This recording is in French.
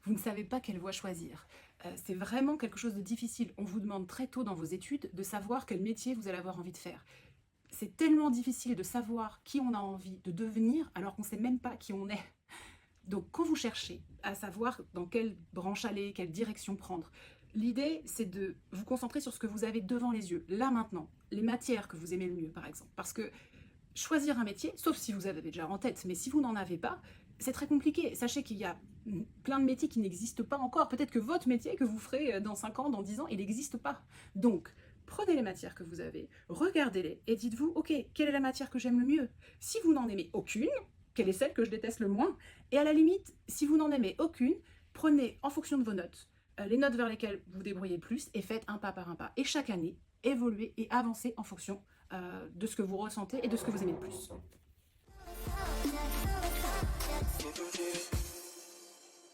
vous ne savez pas quelle voie choisir. C'est vraiment quelque chose de difficile. On vous demande très tôt dans vos études de savoir quel métier vous allez avoir envie de faire. C'est tellement difficile de savoir qui on a envie de devenir alors qu'on ne sait même pas qui on est. Donc quand vous cherchez à savoir dans quelle branche aller, quelle direction prendre, l'idée c'est de vous concentrer sur ce que vous avez devant les yeux, là maintenant, les matières que vous aimez le mieux par exemple. Parce que choisir un métier, sauf si vous avez déjà en tête, mais si vous n'en avez pas, c'est très compliqué. Sachez qu'il y a plein de métiers qui n'existent pas encore. Peut-être que votre métier que vous ferez dans 5 ans, dans 10 ans, il n'existe pas. Donc, prenez les matières que vous avez, regardez-les et dites-vous, ok, quelle est la matière que j'aime le mieux? Si vous n'en aimez aucune, quelle est celle que je déteste le moins? Et à la limite, si vous n'en aimez aucune, prenez en fonction de vos notes, les notes vers lesquelles vous vous débrouillez le plus et faites un pas par un pas. Et chaque année, évoluez et avancez en fonction de ce que vous ressentez et de ce que vous aimez le plus.